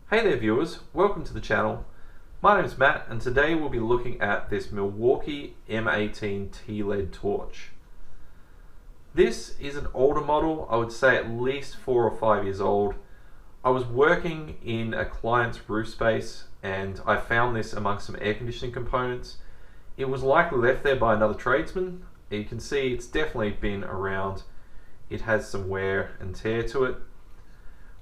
Hey there viewers, welcome to the channel. My name is Matt and today we'll be looking at this Milwaukee M18 T-Led torch. This is an older model, I would say at least 4 or 5 years old. I was working in a client's roof space and I found this amongst some air conditioning components. It was likely left there by another tradesman. You can see it's definitely been around. It has some wear and tear to it.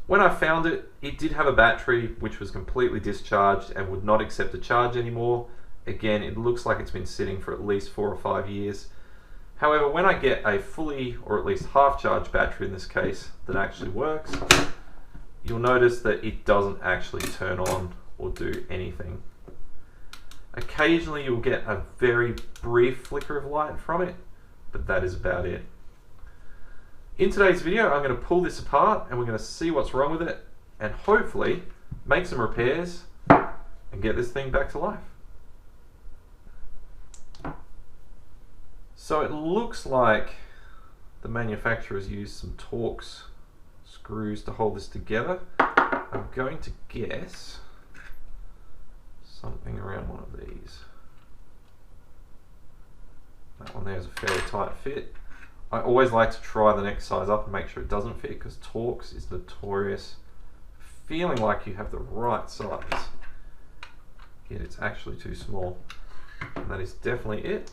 When I found it, it did have a battery which was completely discharged and would not accept a charge anymore. Again, it looks like it's been sitting for at least 4 or 5 years. However, when I get a fully or at least half charged battery in this case that actually works, you'll notice that it doesn't actually turn on or do anything. Occasionally you'll get a very brief flicker of light from it, but that is about it. In today's video, I'm going to pull this apart and we're going to see what's wrong with it and hopefully make some repairs and get this thing back to life. So it looks like the manufacturer's used some Torx screws to hold this together. I'm going to guess something around one of these. That one there is a fairly tight fit. I always like to try the next size up and make sure it doesn't fit because Torx is notorious for feeling like you have the right size, yet it's actually too small. And that is definitely it.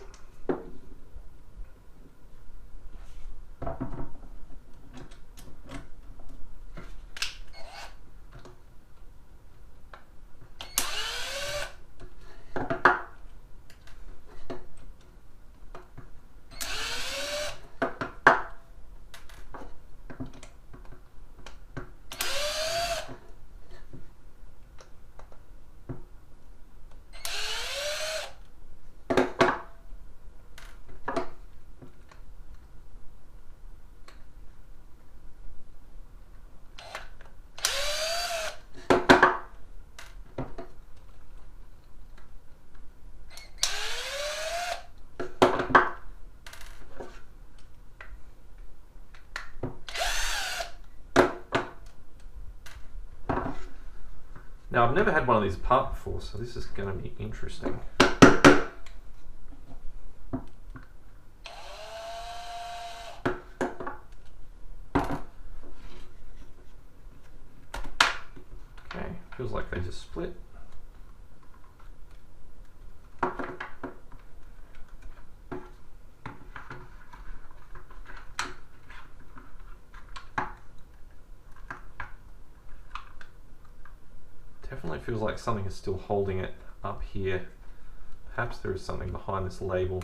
Now I've never had one of these apart before, so this is going to be interesting. Okay, feels like they just split. Definitely feels like something is still holding it up here. Perhaps there is something behind this label.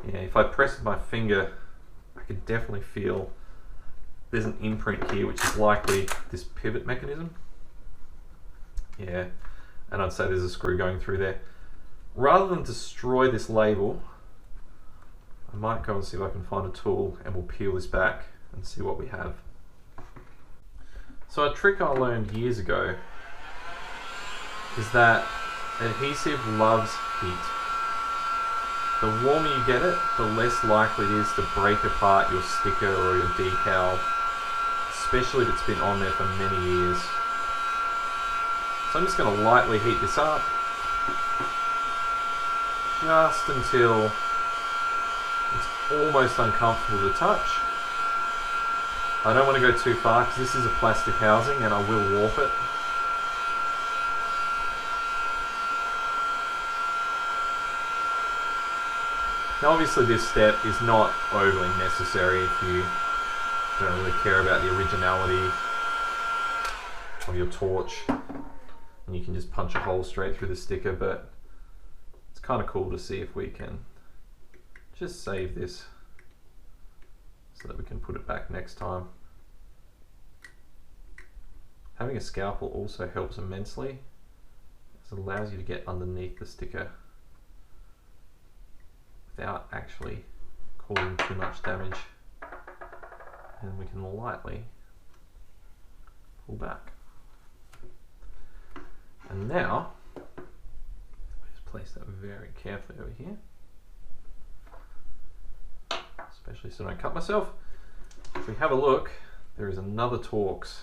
Yeah, if I press my finger, I can definitely feel there's an imprint here, which is likely this pivot mechanism. Yeah, and I'd say there's a screw going through there. Rather than destroy this label, I might go and see if I can find a tool and we'll peel this back and see what we have. So a trick I learned years ago is that adhesive loves heat. The warmer you get it, the less likely it is to break apart your sticker or your decal, especially if it's been on there for many years. So I'm just going to lightly heat this up, just until it's almost uncomfortable to touch. I don't want to go too far because this is a plastic housing and I will warp it. Now obviously this step is not overly necessary if you don't really care about the originality of your torch, and you can just punch a hole straight through the sticker, but it's kind of cool to see if we can just save this so that we can put it back next time. Having a scalpel also helps immensely, as it allows you to get underneath the sticker without actually causing too much damage, and we can lightly pull back. And now, just place that very carefully over here. especially so I don't cut myself. If we have a look, there is another Torx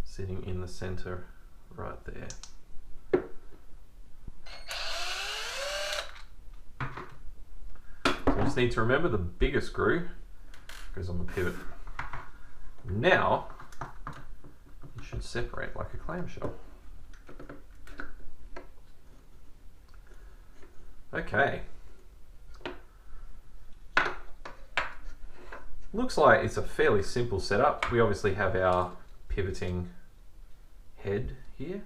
sitting in the center right there. So we just need to remember the bigger screw goes on the pivot. Now it should separate like a clamshell. Okay. Looks like it's a fairly simple setup. We obviously have our pivoting head here,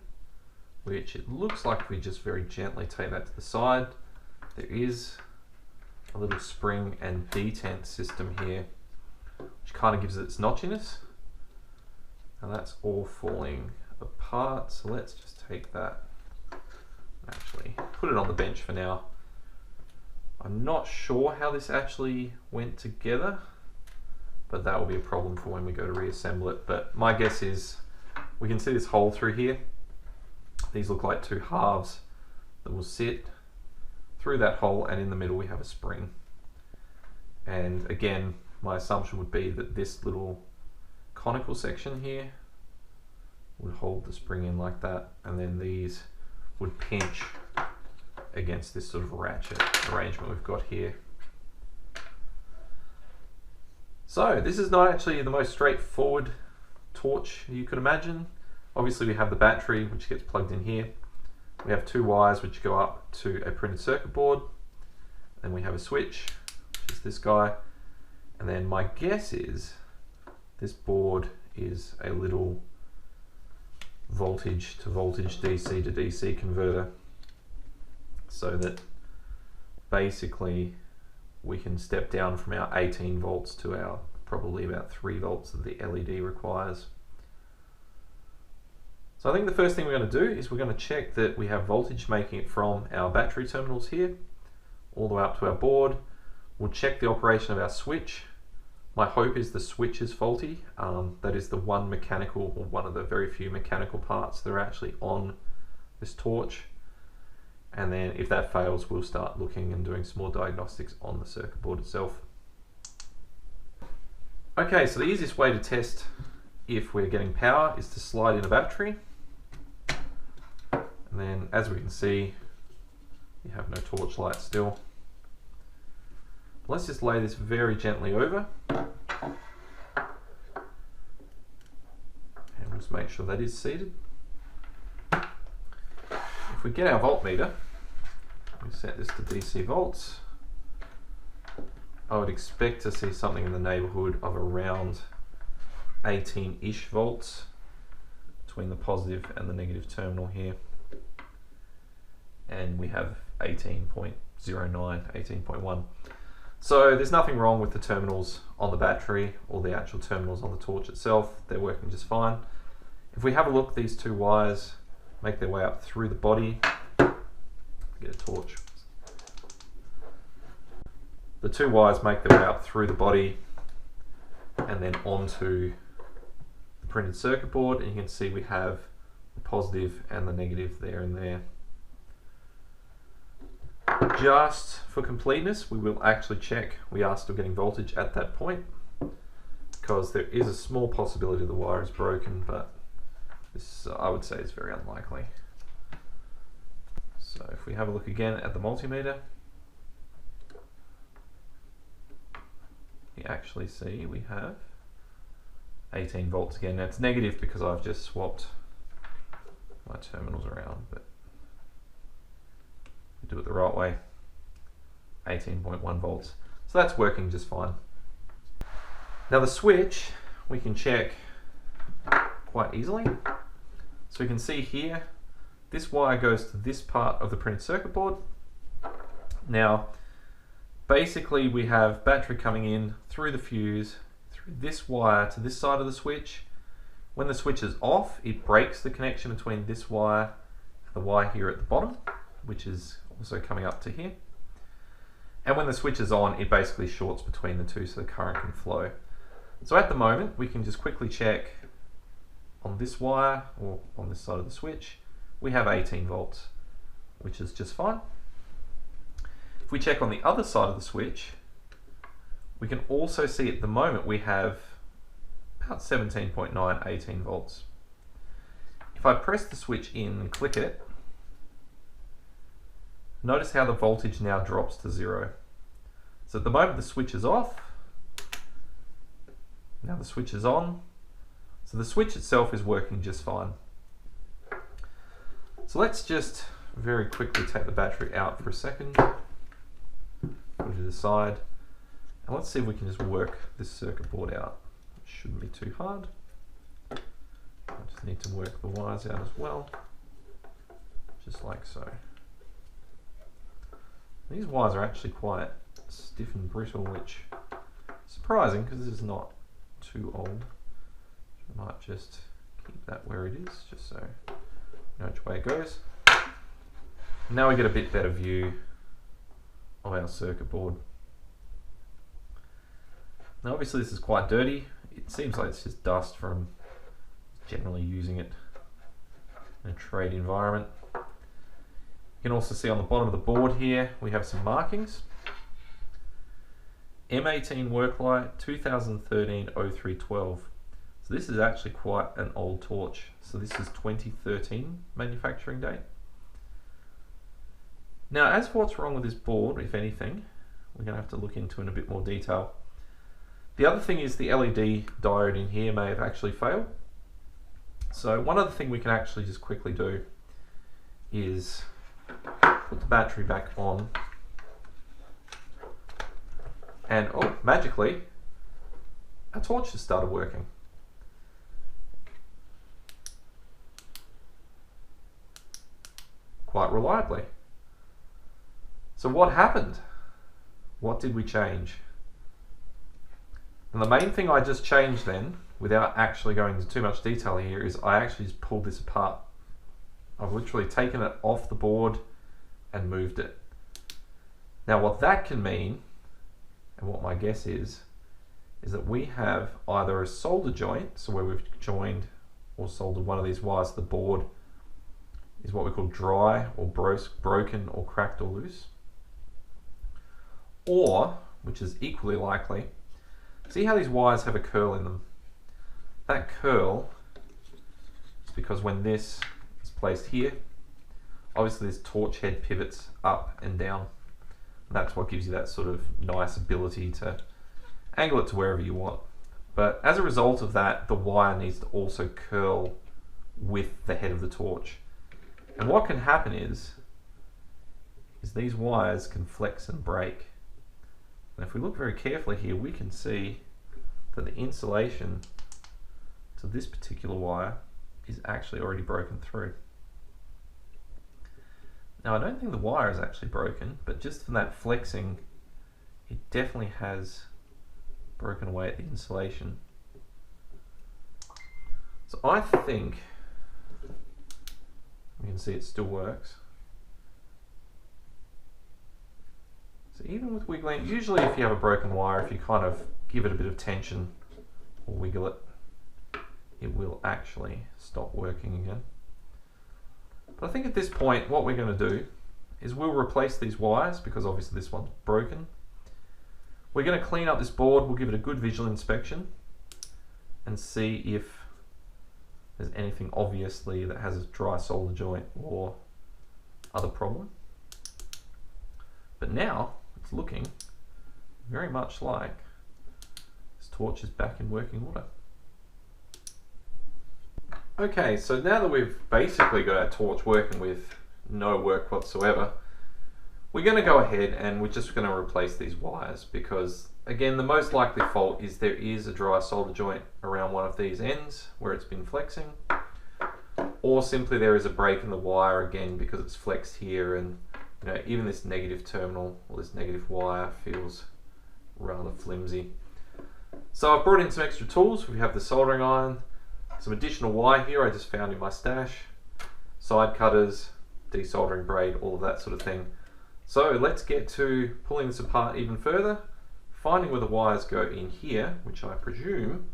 which it looks like we just very gently take that to the side. There is a little spring and detent system here, which kind of gives it its notchiness. Now that's all falling apart, so let's just take that and actually put it on the bench for now. I'm not sure how this actually went together, but that will be a problem for when we go to reassemble it. But my guess is we can see this hole through here. These look like two halves that will sit through that hole, and in the middle we have a spring. And again, my assumption would be that this little conical section here would hold the spring in like that, and then these would pinch against this sort of ratchet arrangement we've got here. So this is not actually the most straightforward torch you could imagine. Obviously we have the battery which gets plugged in here. We have two wires which go up to a printed circuit board. Then we have a switch, which is this guy. And then my guess is this board is a little voltage to voltage, DC to DC converter, so that basically we can step down from our 18 volts to our probably about 3 volts that the LED requires. So I think the first thing we're going to do is we're going to check that we have voltage making it from our battery terminals here all the way up to our board. We'll check the operation of our switch. My hope is the switch is faulty. That is the one mechanical, or one of the very few mechanical parts that are actually on this torch. And then if that fails, we'll start looking and doing some more diagnostics on the circuit board itself. Okay, so the easiest way to test if we're getting power is to slide in a battery. And then as we can see, you have no torch light still. Let's just lay this very gently over. And just make sure that is seated. If we get our voltmeter, we set this to DC volts, I would expect to see something in the neighborhood of around 18-ish volts between the positive and the negative terminal here. And we have 18.09, 18.1. So there's nothing wrong with the terminals on the battery or the actual terminals on the torch itself. They're working just fine. If we have a look, these two wires make their way up through the body. Get a torch. The two wires make their way up through the body and then onto the printed circuit board, and you can see we have the positive and the negative there and there. Just for completeness, we will actually check we are still getting voltage at that point, because there is a small possibility the wire is broken, but this I would say is very unlikely. So if we have a look again at the multimeter, you actually see we have 18 volts again. Now it's negative because I've just swapped my terminals around, but do it the right way, 18.1 volts. So that's working just fine. Now the switch we can check quite easily. So we can see here, this wire goes to this part of the printed circuit board. Now basically we have battery coming in through the fuse, through this wire to this side of the switch. When the switch is off, it breaks the connection between this wire and the wire here at the bottom, which is also coming up to here. And when the switch is on, it basically shorts between the two so the current can flow. So at the moment, we can just quickly check on this wire or on this side of the switch, we have 18 volts, which is just fine. If we check on the other side of the switch, we can also see at the moment we have about 17.9, 18 volts. If I press the switch in and click it, notice how the voltage now drops to 0. So at the moment the switch is off, now the switch is on, so the switch itself is working just fine. So let's just very quickly take the battery out for a second, put it aside, and let's see if we can just work this circuit board out. It shouldn't be too hard. I just need to work the wires out as well, just like so. These wires are actually quite stiff and brittle, which is surprising because this is not too old. I might just keep that where it is, just so you know which way it goes. Now we get a bit better view of our circuit board. Now obviously this is quite dirty. It seems like it's just dust from generally using it in a trade environment. You can also see on the bottom of the board here we have some markings. M18 work light 2013-0312. So this is actually quite an old torch. So this is 2013 manufacturing date. Now as for what's wrong with this board, if anything, we're going to have to look into in a bit more detail. The other thing is the LED diode in here may have actually failed. So one other thing we can actually just quickly do is put the battery back on, and oh, magically our torch has started working. Quite reliably. So what happened? What did we change? And the main thing I just changed then, without actually going into too much detail here, is I actually just pulled this apart. I've literally taken it off the board and moved it. Now what that can mean, and what my guess is that we have either a solder joint, so where we've joined or soldered one of these wires to the board is what we call dry or broken or cracked or loose. Or, which is equally likely, see how these wires have a curl in them? That curl is because when this is placed here, obviously this torch head pivots up and down. And that's what gives you that sort of nice ability to angle it to wherever you want. But as a result of that, the wire needs to also curl with the head of the torch. And what can happen is these wires can flex and break. And if we look very carefully here, we can see that the insulation to this particular wire is actually already broken through. Now I don't think the wire is actually broken, but just from that flexing, it definitely has broken away at the insulation. So I think, you can see it still works. So even with wiggling, usually if you have a broken wire, if you kind of give it a bit of tension or wiggle it, it will actually stop working again. But I think at this point what we're going to do is we'll replace these wires because obviously this one's broken. We're going to clean up this board, we'll give it a good visual inspection and see if there's anything obviously that has a dry solder joint or other problem. But now it's looking very much like this torch is back in working order. Okay, so now that we've basically got our torch working with no work whatsoever, we're going to go ahead and we're just going to replace these wires because, again, the most likely fault is there is a dry solder joint around one of these ends where it's been flexing, or simply there is a break in the wire again because it's flexed here, and you know, even this negative terminal or this negative wire feels rather flimsy. So I've brought in some extra tools. We have the soldering iron, some additional wire here I just found in my stash, side cutters, desoldering braid, all of that sort of thing. So let's get to pulling this apart even further, finding where the wires go in here, which I presume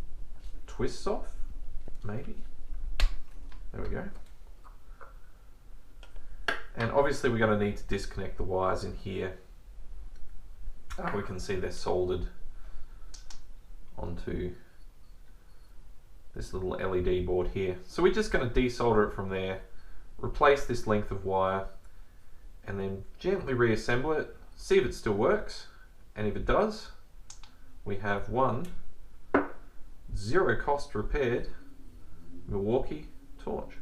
twists off, maybe. There we go. And obviously we're going to need to disconnect the wires in here. We can see they're soldered onto this little LED board here. So we're just going to desolder it from there, replace this length of wire, and then gently reassemble it, see if it still works, and if it does, we have one zero cost repaired Milwaukee torch.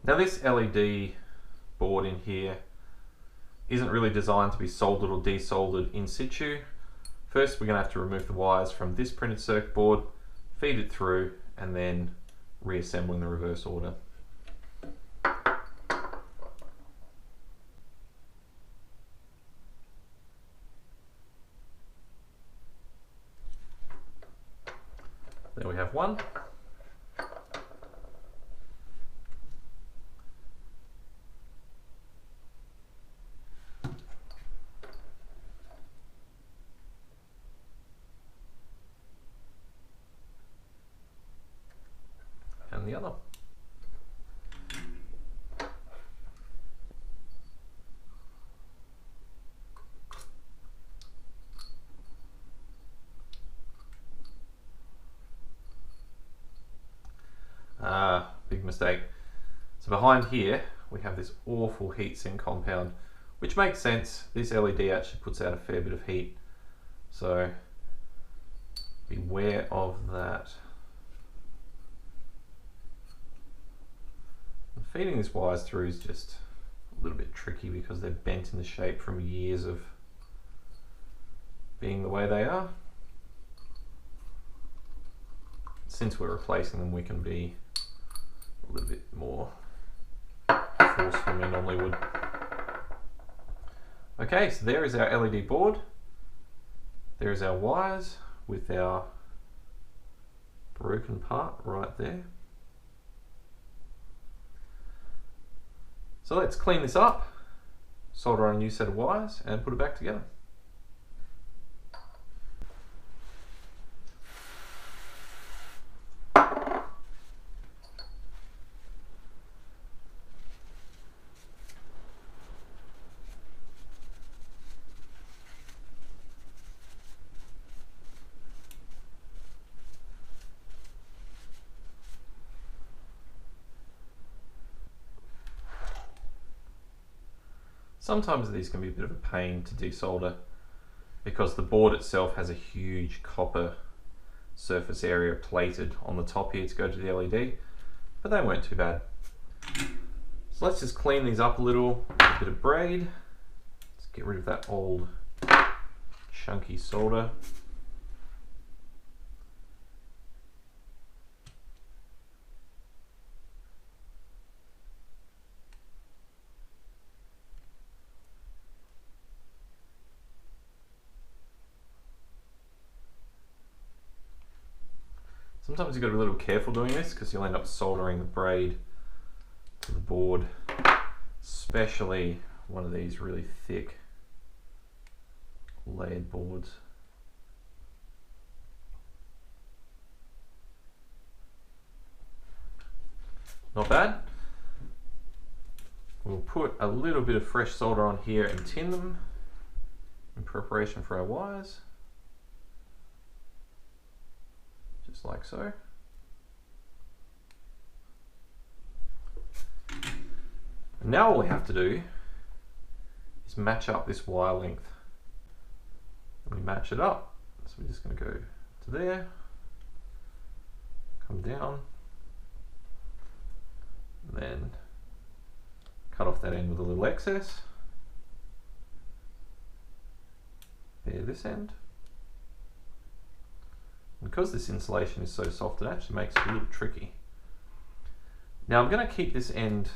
Now this LED board in here isn't really designed to be soldered or desoldered in situ. First we're going to have to remove the wires from this printed circuit board, feed it through, and then reassemble in the reverse order. There we have one. And the other. Big mistake. So behind here we have this awful heatsink compound, which makes sense. This LED actually puts out a fair bit of heat, so beware of that. And feeding these wires through is just a little bit tricky because they're bent in the shape from years of being the way they are. Since we're replacing them, we can be a little bit more forceful than we normally would. Okay, so there is our LED board. There is our wires with our broken part right there. So let's clean this up, solder on a new set of wires, and put it back together. Sometimes these can be a bit of a pain to desolder because the board itself has a huge copper surface area plated on the top here to go to the LED, but they weren't too bad. So let's just clean these up a little with a bit of braid. Let's get rid of that old chunky solder. Sometimes you've got to be a little careful doing this because you'll end up soldering the braid to the board, especially one of these really thick layered boards. Not bad. We'll put a little bit of fresh solder on here and tin them in preparation for our wires. Just like so. And now all we have to do is match up this wire length. And we match it up. So we're just going to go to there, come down, and then cut off that end with a little excess. There, this end. Because this insulation is so soft, it actually makes it a little tricky. Now I'm going to keep this end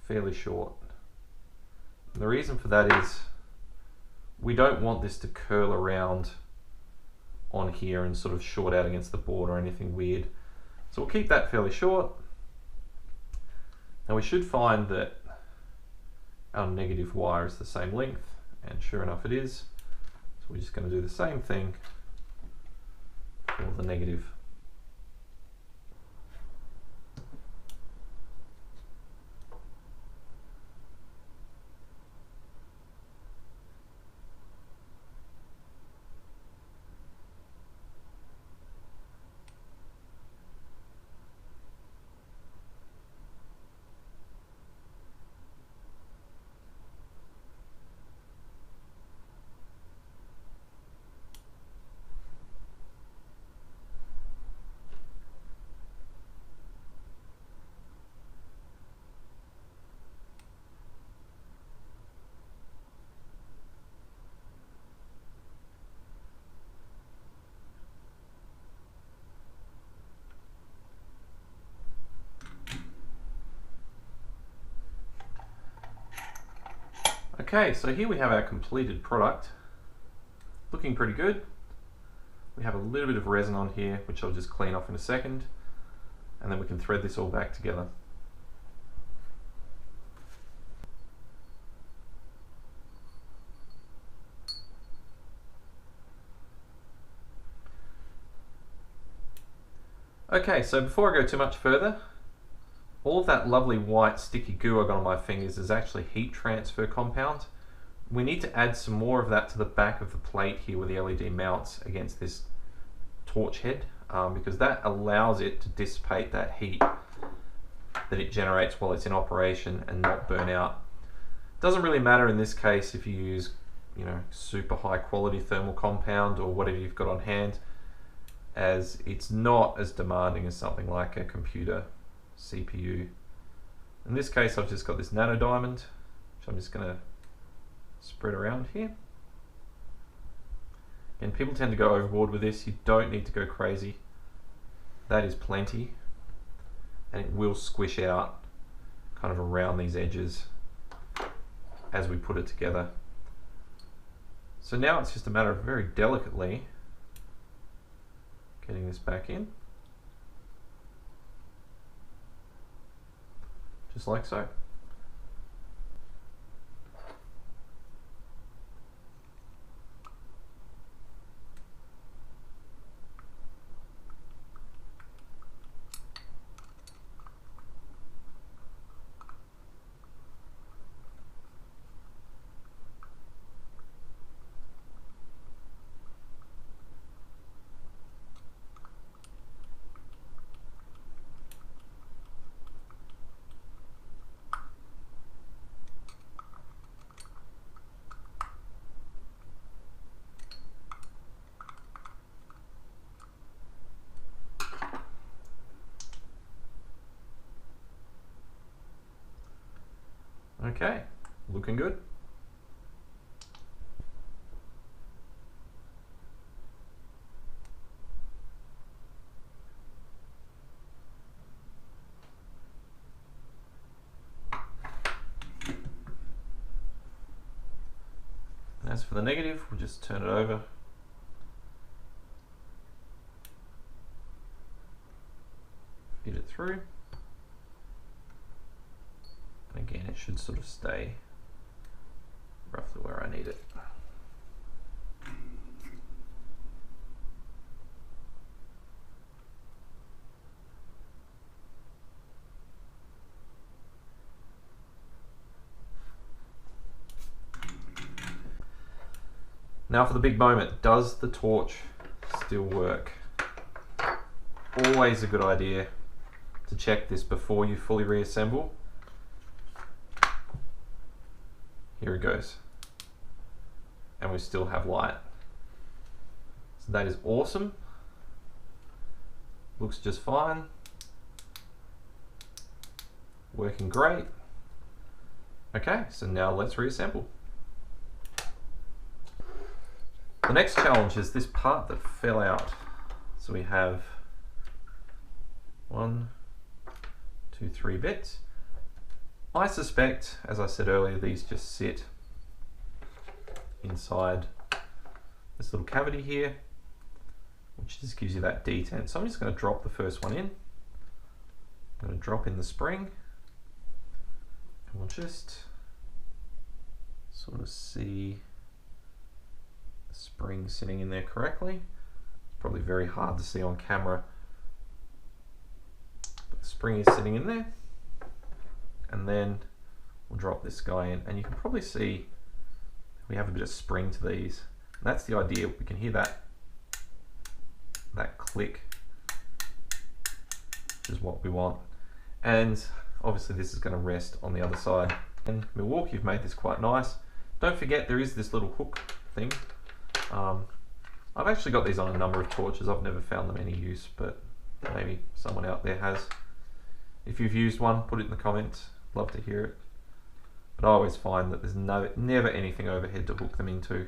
fairly short. And the reason for that is we don't want this to curl around on here and sort of short out against the board or anything weird. So we'll keep that fairly short. And we should find that our negative wire is the same length, and sure enough it is. So we're just going to do the same thing for the negative. Okay, so here we have our completed product, looking pretty good. We have a little bit of resin on here, which I'll just clean off in a second, and then we can thread this all back together. Okay, so before I go too much further, all of that lovely white sticky goo I got on my fingers is actually heat transfer compound. We need to add some more of that to the back of the plate here where the LED mounts against this torch head, because that allows it to dissipate that heat that it generates while it's in operation and not burn out. Doesn't really matter in this case if you use, super high quality thermal compound or whatever you've got on hand, as it's not as demanding as something like a computer CPU. In this case I've just got this nano diamond, which I'm just going to spread around here. And people tend to go overboard with this. You don't need to go crazy. That is plenty, and it will squish out kind of around these edges as we put it together. So now it's just a matter of very delicately getting this back in, just like so. Okay, looking good. And as for the negative, we'll just turn it over. Feed it through. And again, it should sort of stay roughly where I need it. Now for the big moment, does the torch still work? Always a good idea to check this before you fully reassemble. Here it goes. And we still have light. So that is awesome. Looks just fine. Working great. Okay, so now let's reassemble. The next challenge is this part that fell out. So we have 1, 2, 3 bits. I suspect, as I said earlier, these just sit inside this little cavity here. which just gives you that detent. So I'm just going to drop the first one in. I'm going to drop in the spring, and we'll just sort of see the spring sitting in there correctly. It's probably very hard to see on camera, but the spring is sitting in there. And then we'll drop this guy in, and you can probably see we have a bit of spring to these. And that's the idea. We can hear that click, which is what we want. And obviously this is going to rest on the other side. And Milwaukee have made this quite nice. Don't forget there is this little hook thing. I've actually got these on a number of torches. I've never found them any use, but maybe someone out there has. If you've used one, put it in the comments. Love to hear it. But I always find that there's never anything overhead to hook them into.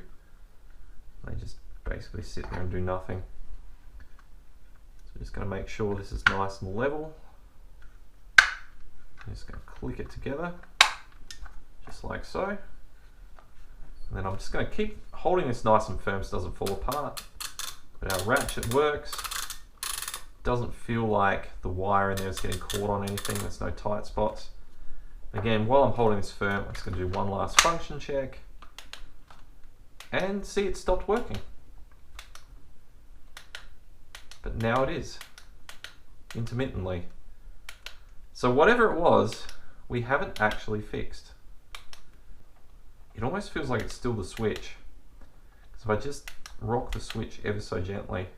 They just basically sit there and do nothing. So just going to make sure this is nice and level. I'm just going to click it together, just like so. And then I'm just going to keep holding this nice and firm so it doesn't fall apart. But our ratchet works. Doesn't feel like the wire in there is getting caught on anything. There's no tight spots. Again, while I'm holding this firm, I'm just going to do one last function check and see it stopped working. But now it is, intermittently. So whatever it was, we haven't actually fixed. It almost feels like it's still the switch. So if I just rock the switch ever so gently,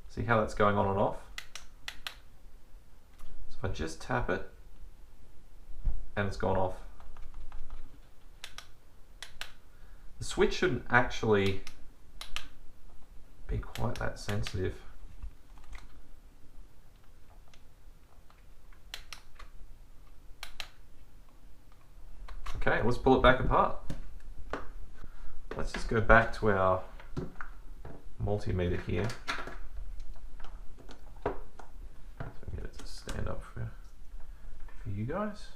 see how that's going on and off? So if I just tap it, and it's gone off. The switch shouldn't actually be quite that sensitive. Okay, let's pull it back apart. Let's just go back to our multimeter here. So get it to stand up for you guys.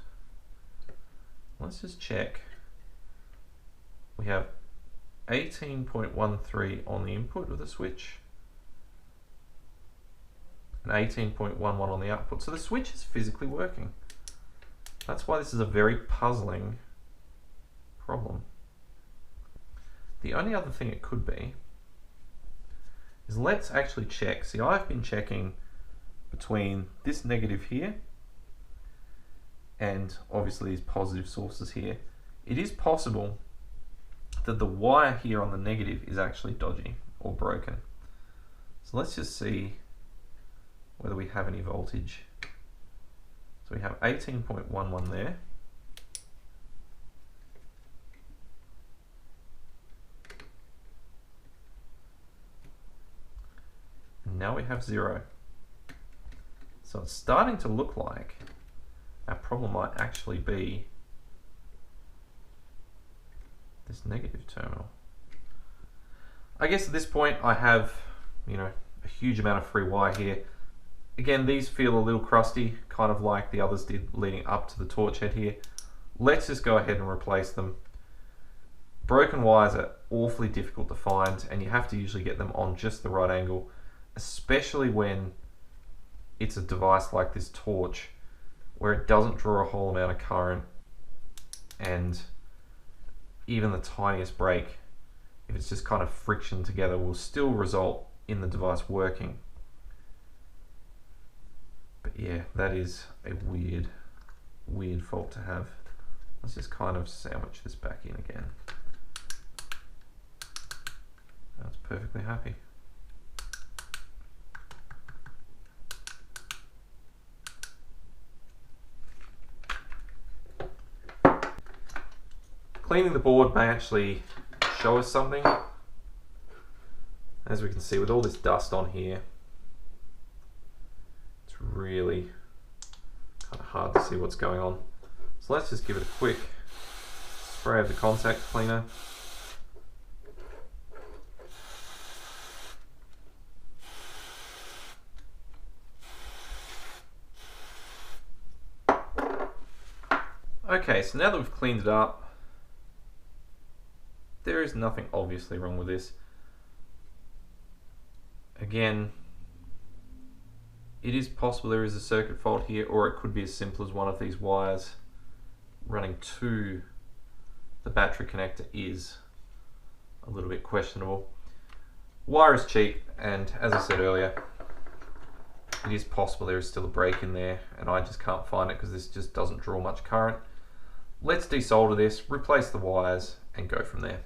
Let's just check. We have 18.13 on the input of the switch and 18.11 on the output. So the switch is physically working. That's why this is a very puzzling problem. The only other thing it could be is let's actually check. See, I've been checking between this negative here and obviously these positive sources here. It is possible that the wire here on the negative is actually dodgy or broken. So let's just see whether we have any voltage. So we have 18.11 there. And now we have 0. So it's starting to look like our problem might actually be this negative terminal. I guess at this point I have, a huge amount of free wire here. Again, these feel a little crusty, kind of like the others did leading up to the torch head here. Let's just go ahead and replace them. Broken wires are awfully difficult to find, and you have to usually get them on just the right angle, especially when it's a device like this torch, where it doesn't draw a whole amount of current, and even the tiniest break, if it's just kind of friction together, will still result in the device working. But yeah, that is a weird fault to have. Let's just kind of sandwich this back in again. That's perfectly happy. Cleaning the board may actually show us something. As we can see, with all this dust on here, it's really kind of hard to see what's going on. So let's just give it a quick spray of the contact cleaner. Okay, so now that we've cleaned it up, there is nothing obviously wrong with this. Again, it is possible there is a circuit fault here, or it could be as simple as one of these wires running to the battery connector is a little bit questionable. Wire is cheap, and as I said earlier, it is possible there is still a break in there, and I just can't find it because this just doesn't draw much current. Let's desolder this, replace the wires, and go from there.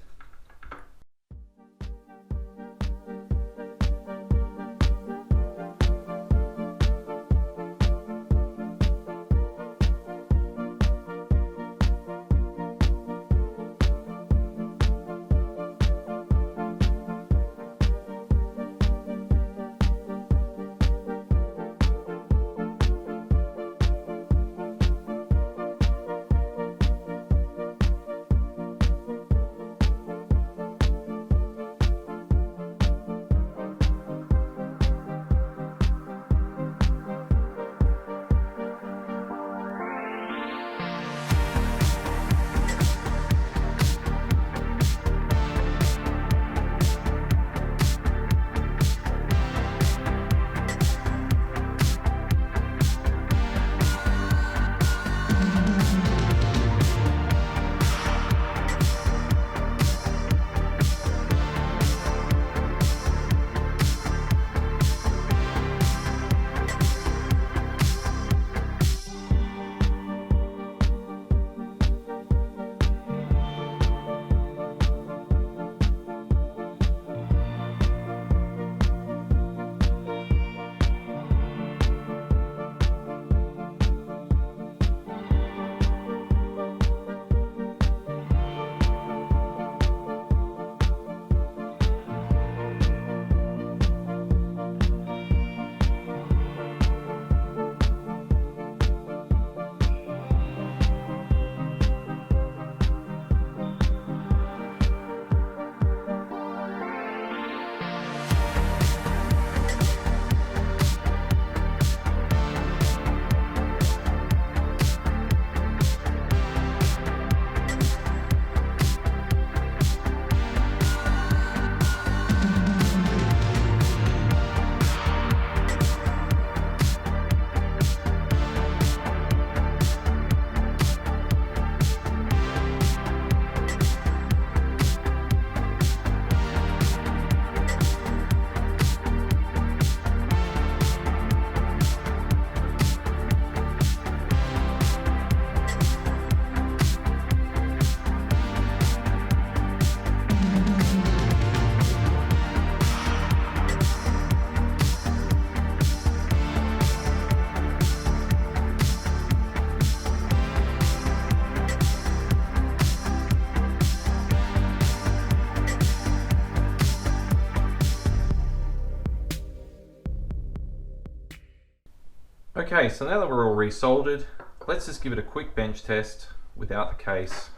Okay, so now that we're all resoldered, let's just give it a quick bench test without the case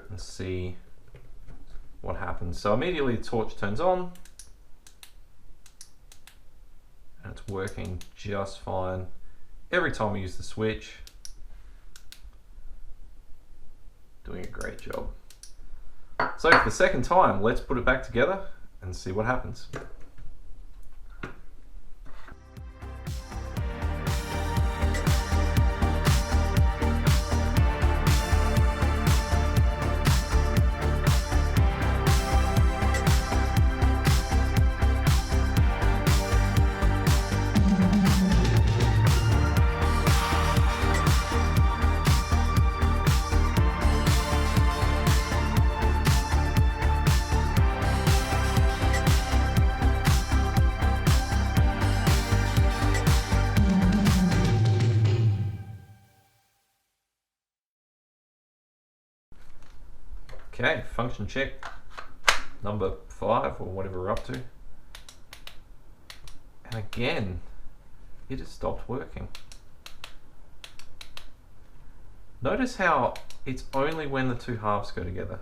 and see what happens. So immediately the torch turns on and it's working just fine every time we use the switch. Doing a great job. So for the second time, let's put it back together and see what happens. Okay, function check number 5 or whatever we're up to. And again, it has stopped working. Notice how it's only when the two halves go together,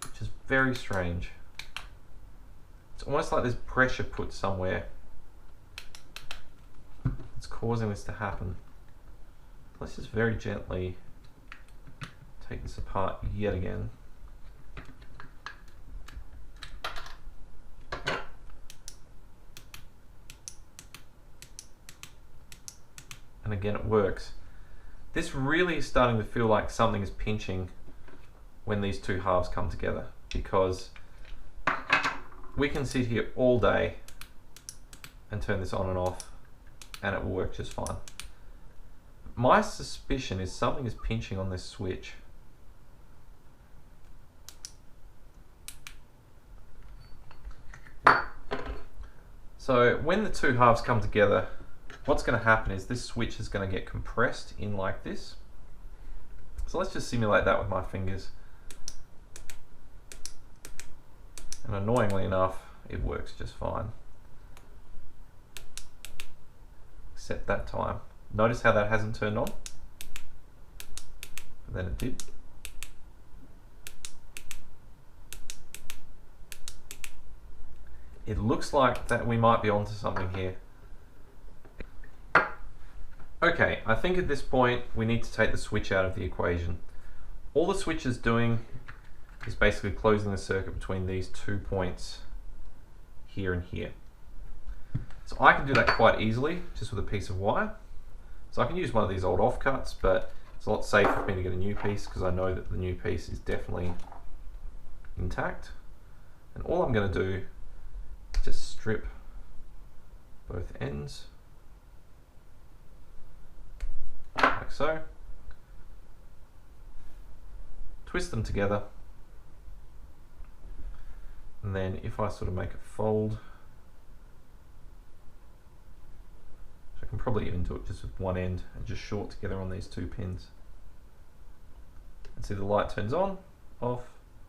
which is very strange. It's almost like there's pressure put somewhere. It's causing this to happen. Let's just very gently take this apart yet again. and again it works. This really is starting to feel like something is pinching when these two halves come together, because we can sit here all day and turn this on and off and it will work just fine. My suspicion is something is pinching on this switch. So when the two halves come together, what's going to happen is this switch is going to get compressed in like this. So let's just simulate that with my fingers. And annoyingly enough, it works just fine. Except that time. Notice how that hasn't turned on? But then it did. It looks like that we might be onto something here. Okay, I think at this point we need to take the switch out of the equation. All the switch is doing is basically closing the circuit between these 2 points here and here. So I can do that quite easily just with a piece of wire. So I can use one of these old offcuts, but it's a lot safer for me to get a new piece because I know that the new piece is definitely intact. And all I'm going to do is just strip both ends like so, twist them together, and then if I sort of make it fold, I can probably even do it just with one end and just short together on these two pins. And see the light turns on, off,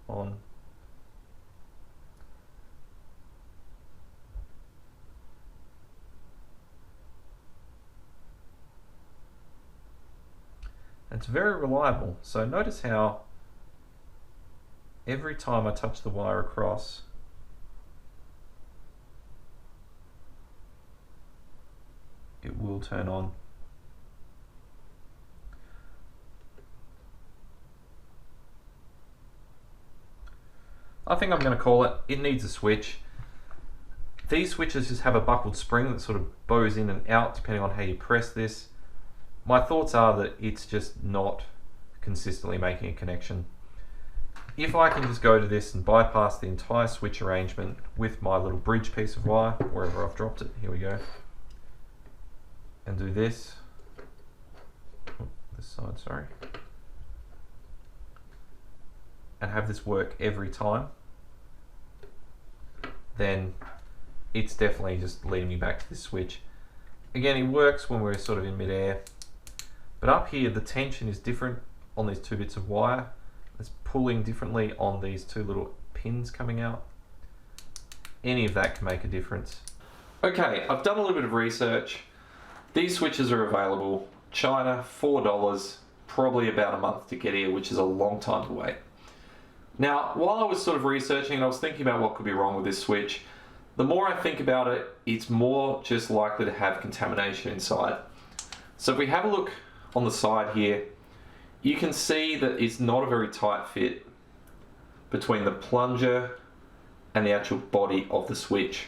on. And it's very reliable. So notice how every time I touch the wire across, it will turn on. I think I'm going to call it. It needs a switch. These switches just have a buckled spring that sort of bows in and out depending on how you press this. My thoughts are that it's just not consistently making a connection. If I can just go to this and bypass the entire switch arrangement with my little bridge piece of wire, wherever I've dropped it, here we go, and do this, this side, sorry, and have this work every time, then it's definitely just leading me back to this switch. Again, it works when we're sort of in mid-air, but up here the tension is different on these two bits of wire. It's pulling differently on these two little pins coming out. Any of that can make a difference. Okay, I've done a little bit of research. These switches are available. China, $4, probably about a month to get here, which is a long time to wait. Now, while I was sort of researching and I was thinking about what could be wrong with this switch, the more I think about it, it's more just likely to have contamination inside. So if we have a look on the side here, you can see that it's not a very tight fit between the plunger and the actual body of the switch.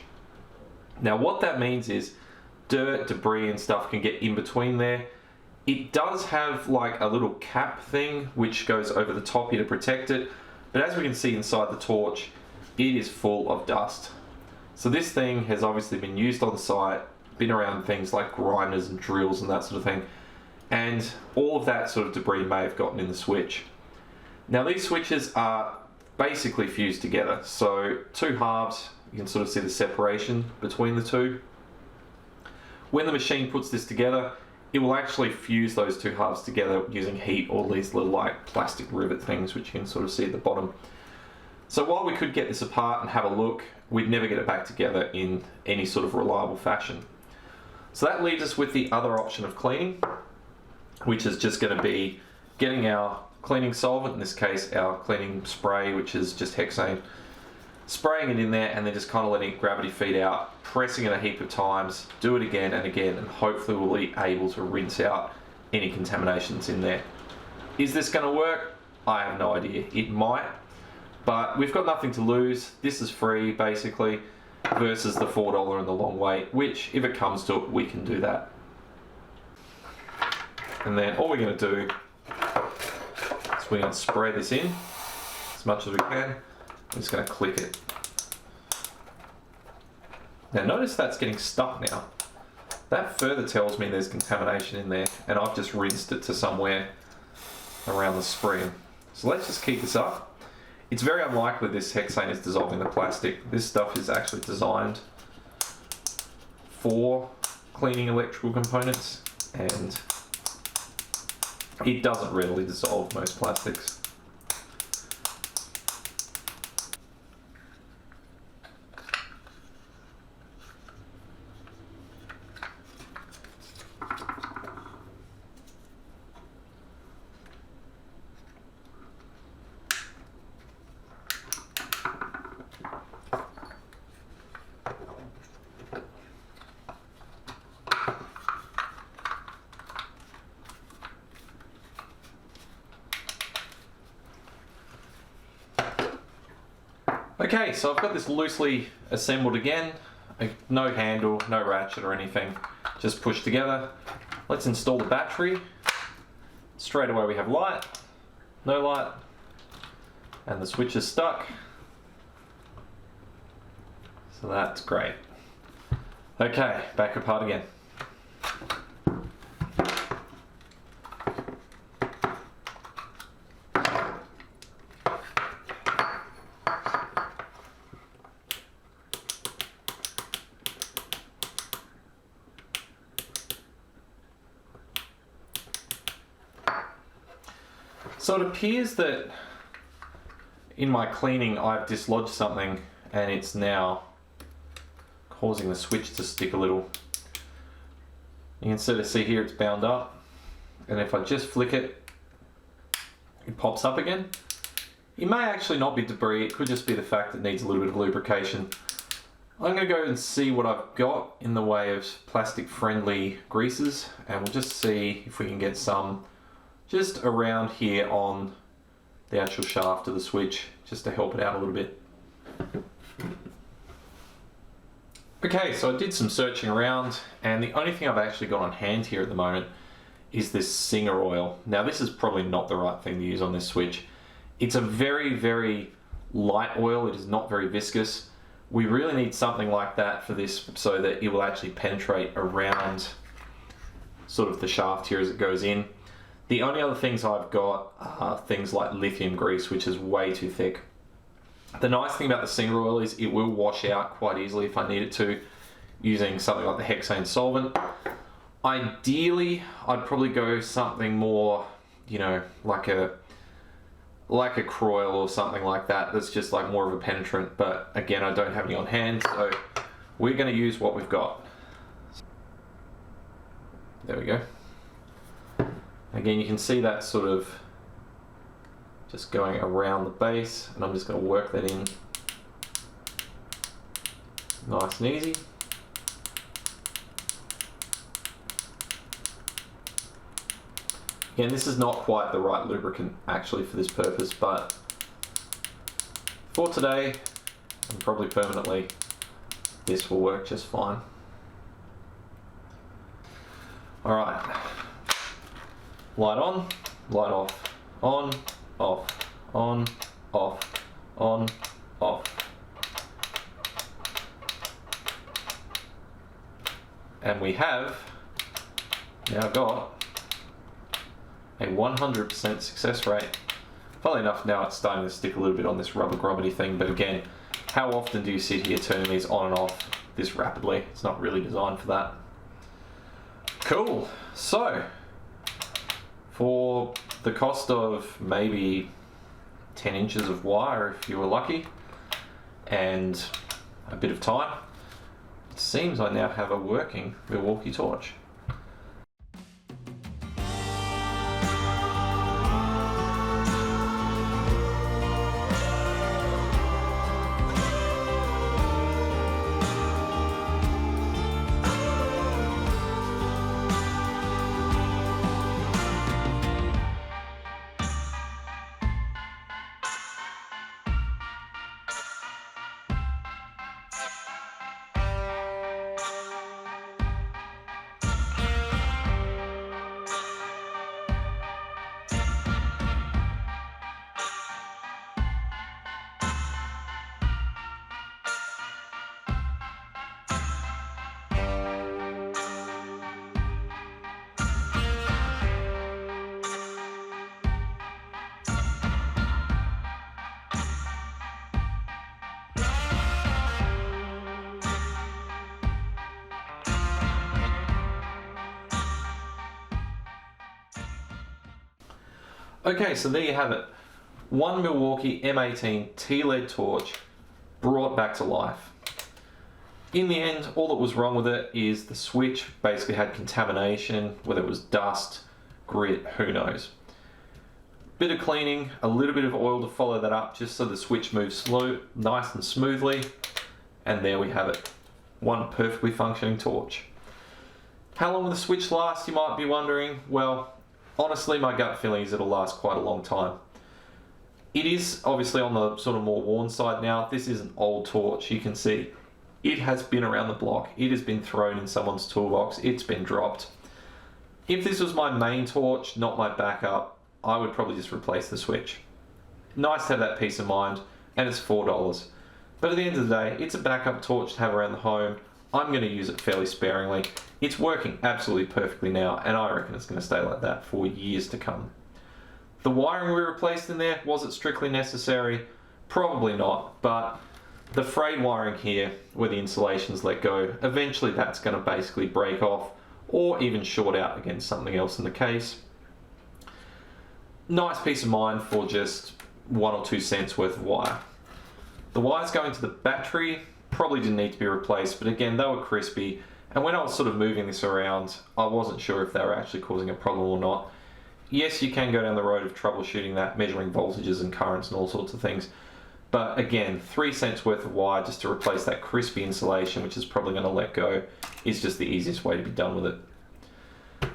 Now what that means is dirt, debris and stuff can get in between there. It does have like a little cap thing which goes over the top here to protect it, but as we can see inside the torch, it is full of dust. So this thing has obviously been used on the site, been around things like grinders and drills and that sort of thing, and all of that sort of debris may have gotten in the switch. Now these switches are basically fused together, so two halves, you can sort of see the separation between the two. When the machine puts this together, it will actually fuse those two halves together using heat or these little like plastic rivet things which you can sort of see at the bottom. So while we could get this apart and have a look, we'd never get it back together in any sort of reliable fashion. So that leaves us with the other option of cleaning, which is just going to be getting our cleaning solvent, in this case our cleaning spray, which is just hexane, spraying it in there and then just kind of letting it gravity feed out, pressing it a heap of times, do it again and again, and hopefully we'll be able to rinse out any contaminations in there. Is this going to work? I have no idea. It might, but we've got nothing to lose. This is free basically, versus the $4 and the long wait, which if it comes to it, we can do that. And then all we're going to do is we're going to spray this in as much as we can. I'm just going to click it. Now notice that's getting stuck now. That further tells me there's contamination in there, and I've just rinsed it to somewhere around the spring. So let's just keep this up. It's very unlikely this hexane is dissolving the plastic. This stuff is actually designed for cleaning electrical components, and it doesn't readily dissolve most plastics. Okay, so I've got this loosely assembled again. No handle, no ratchet or anything, just pushed together. Let's install the battery. Straight away we have light, no light, and the switch is stuck. So that's great. Okay, back apart again. So it appears that in my cleaning I've dislodged something and it's now causing the switch to stick a little. You can sort of see here it's bound up, and if I just flick it, it pops up again. It may actually not be debris, it could just be the fact that it needs a little bit of lubrication. I'm going to go and see what I've got in the way of plastic friendly greases, and we'll just see if we can get some just around here on the actual shaft of the switch, just to help it out a little bit. Okay, so I did some searching around, and the only thing I've actually got on hand here at the moment is this Singer oil. Now this is probably not the right thing to use on this switch. It's a very, very light oil, it is not very viscous. We really need something like that for this so that it will actually penetrate around sort of the shaft here as it goes in. The only other things I've got are things like lithium grease, which is way too thick. The nice thing about the Singer oil is it will wash out quite easily if I need it to, using something like the hexane solvent. Ideally, I'd probably go something more, you know, like a Croil or something like that, that's just like more of a penetrant, but again, I don't have any on hand, so we're going to use what we've got. There we go. Again, you can see that sort of just going around the base, and I'm just going to work that in nice and easy. Again, this is not quite the right lubricant actually for this purpose, but for today and probably permanently, this will work just fine. Alright, light on, light off, on, off, on, off, on, off. And we have now got a 100% success rate. Funnily enough, now it's starting to stick a little bit on this rubber grommety thing, but again, how often do you sit here turning these on and off this rapidly? It's not really designed for that. Cool. So, for the cost of maybe 10 inches of wire, if you were lucky, and a bit of time, it seems I now have a working Milwaukee torch. Okay, so there you have it. One Milwaukee M18 T-Led torch brought back to life. In the end, all that was wrong with it is the switch basically had contamination, whether it was dust, grit, who knows. Bit of cleaning, a little bit of oil to follow that up just so the switch moves slow, nice and smoothly, and there we have it. One perfectly functioning torch. How long will the switch last, you might be wondering? Well, honestly, my gut feeling is it'll last quite a long time. It is obviously on the sort of more worn side now. This is an old torch. You can see it has been around the block. It has been thrown in someone's toolbox. It's been dropped. If this was my main torch, not my backup, I would probably just replace the switch. Nice to have that peace of mind, and it's $4. But at the end of the day, it's a backup torch to have around the home. I'm going to use it fairly sparingly. It's working absolutely perfectly now, and I reckon it's going to stay like that for years to come. The wiring we replaced in there, was it strictly necessary? Probably not, but the frayed wiring here, where the insulation's let go, eventually that's going to basically break off or even short out against something else in the case. Nice peace of mind for just 1 or 2 cents worth of wire. The wires going to the battery probably didn't need to be replaced, but again, they were crispy, and when I was sort of moving this around, I wasn't sure if they were actually causing a problem or not. Yes, you can go down the road of troubleshooting that, measuring voltages and currents and all sorts of things, but again, 3 cents worth of wire just to replace that crispy insulation, which is probably going to let go, is just the easiest way to be done with it.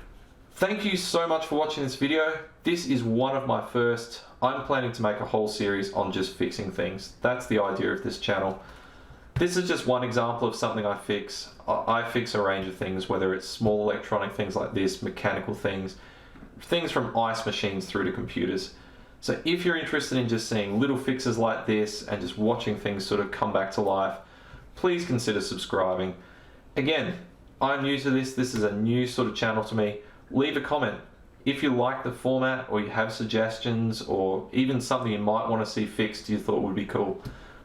Thank you so much for watching this video. This is one of my first. I'm planning to make a whole series on just fixing things. That's the idea of this channel. This is just one example of something I fix. I fix a range of things, whether it's small electronic things like this, mechanical things from ice machines through to computers. So if you're interested in just seeing little fixes like this and just watching things sort of come back to life, please consider subscribing. Again, I'm new to this. This is a new sort of channel to me. Leave a comment. If you like the format or you have suggestions or even something you might want to see fixed you thought would be cool,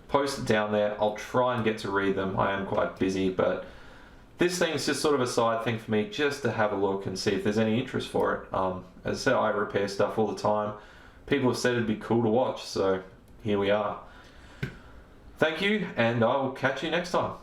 post it down there. I'll try and get to read them. I am quite busy, but this thing's just sort of a side thing for me, just to have a look and see if there's any interest for it. As I said, I repair stuff all the time. People have said it'd be cool to watch, so here we are. Thank you, and I will catch you next time.